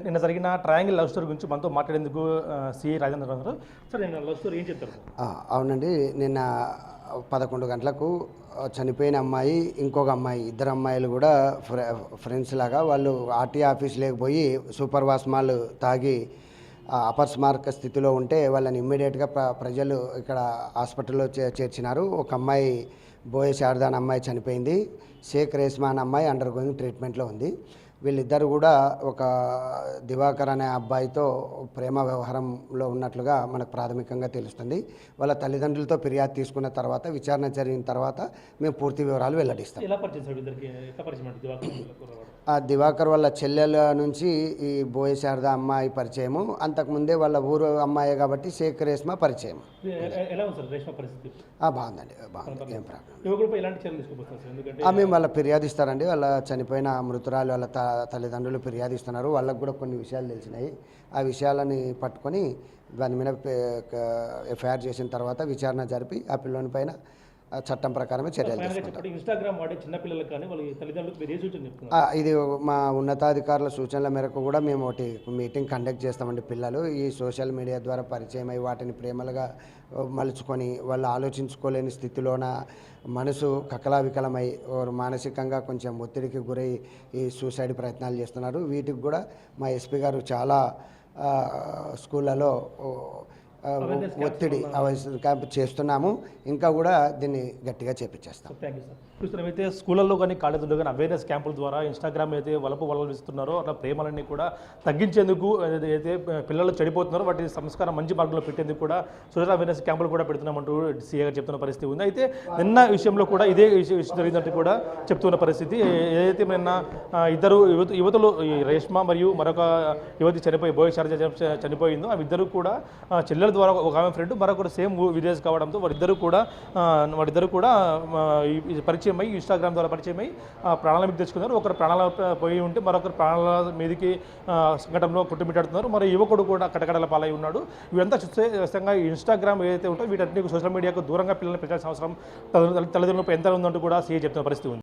నిన్న జరిగిన triangle love story గురించి మనతో మాట్లాడేందుకు సిఐ రాజేంద్ర గారు. సార్ నిన్న లవ్ స్టోరీ ఏం చెప్తారు? అవునండి, నిన్న 11 గంటలకు చనిపోయిన అమ్మాయి ఇంకొక అమ్మాయి, ఇద్దరు అమ్మాయిలు కూడా ఫ్రెండ్స్ లాగా వాళ్ళు ఆర్టీ ఆఫీస్ లేకపోయి సూపర్ వాస్మాల్ తాగి అపస్మారక స్థితిలో ఉంటే వాళ్ళని ఇమ్మీడియట్గా ప్రజలు ఇక్కడ హాస్పిటల్లో చేర్చినారు. ఒక అమ్మాయి బోయే శారదా అనే అమ్మాయి చనిపోయింది. షేక్ రేస్మా అనే అమ్మాయి అండర్ గోయింగ్ ట్రీట్మెంట్లో ఉంది. వీళ్ళిద్దరు కూడా ఒక దివాకర్ అనే అబ్బాయితో ప్రేమ వ్యవహారంలో ఉన్నట్లుగా మనకు ప్రాథమికంగా తెలుస్తుంది. వాళ్ళ తల్లిదండ్రులతో ఫిర్యాదు తీసుకున్న తర్వాత విచారణ జరిగిన తర్వాత మేము పూర్తి వివరాలు వెల్లడిస్తాం. ఆ దివాకర్ వాళ్ళ చెల్లెల నుంచి ఈ బోయే శారదా అమ్మాయి పరిచయము, అంతకుముందే వాళ్ళ ఊరు అమ్మాయి కాబట్టి షేక్ రేస్మా పరిచయం. బాగుందండి, బాగుంది, ఏం ప్రాబ్లం. మేము వాళ్ళ ఫిర్యాదు ఇస్తారండి. వాళ్ళ చనిపోయిన మృతురాలు వాళ్ళ తల్లిదండ్రులు ఫిర్యాదు ఇస్తున్నారు. వాళ్ళకు కూడా కొన్ని విషయాలు తెలిసినాయి. ఆ విషయాలని పట్టుకొని దాని మీద ఎఫ్ఐఆర్ చేసిన తర్వాత విచారణ జరిపి ఆ పిల్లోని పైన చట్టం ప్రకారమే చర్యలు తీసుకుంటారు. ఇది మా ఉన్నతాధికారుల సూచనల మేరకు కూడా మేము ఒకటి మీటింగ్ కండక్ట్ చేస్తామండి. పిల్లలు ఈ సోషల్ మీడియా ద్వారా పరిచయం అయ్యి వాటిని ప్రేమలుగా మలుచుకొని వాళ్ళు ఆలోచించుకోలేని స్థితిలోన మనసు కకలావికలమై మానసికంగా కొంచెం ఒత్తిడికి గురై ఈ సూసైడ్ ప్రయత్నాలు చేస్తున్నారు. వీటికి కూడా మా ఎస్పీ గారు చాలా స్కూళ్ళలో ఒత్తిడి క్యాంప్ చేస్తున్నాము. ఇంకా కూడా దీన్ని గట్టిగా చేపించేస్తాం. అయితే స్కూళ్ళల్లో కానీ కాలేజీల్లో కానీ అవేర్నెస్ క్యాంపుల ద్వారా ఇన్స్టాగ్రామ్ అయితే వలలు ఇస్తున్నారో అట్లా ప్రేమలన్నీ కూడా తగ్గించేందుకు అయితే పిల్లలు చెడిపోతున్నారో వాటి సంస్కారం మంచి మార్గంలో పెట్టేందుకు కూడా సోషల్ అవేర్నెస్ క్యాంపులు కూడా పెడుతున్నామంటూ సీఏ గారు చెప్తున్న పరిస్థితి ఉంది. అయితే నిన్న విషయంలో కూడా ఇదే విషయం జరిగిందంటూ కూడా చెప్తున్న పరిస్థితి. ఏదైతే నిన్న ఇద్దరు యువతులు రేష్మా మరియు మరొక యువతి బోయే శారదా చనిపోయిందో ఆ ఇద్దరు కూడా చెల్లెల ద్వారా ఒక ఆమె ఫ్రెండ్ మరొకరు సేమ్ విలేజ్ కావడంతో వారిద్దరు కూడా పరిచయం అయ్యి ఇన్స్టాగ్రామ్ ద్వారా పరిచయం అయ్యి ప్రాణాల మీద తెచ్చుకున్నారు. ఒకరు ప్రాణాల పోయి ఉంటే మరొకరు ప్రాణాల మీదకి సంఘటనలో కొట్టుమిట్టాడుతున్నారు. మరి యువకుడు కూడా కటకడల పాలై ఉన్నాడు. ఇవంతా చూస్తే ఖచ్చితంగా ఇన్స్టాగ్రామ్ ఏదైతే ఉంటో వీటన్నిటి సోషల్ మీడియాకు దూరంగా పిల్లల్ని పెట్టాల్సిన అవసరం తల్లిదండ్రులపై ఎంత ఉందంటూ కూడా సీఏ చెప్తున్న పరిస్థితి ఉంది.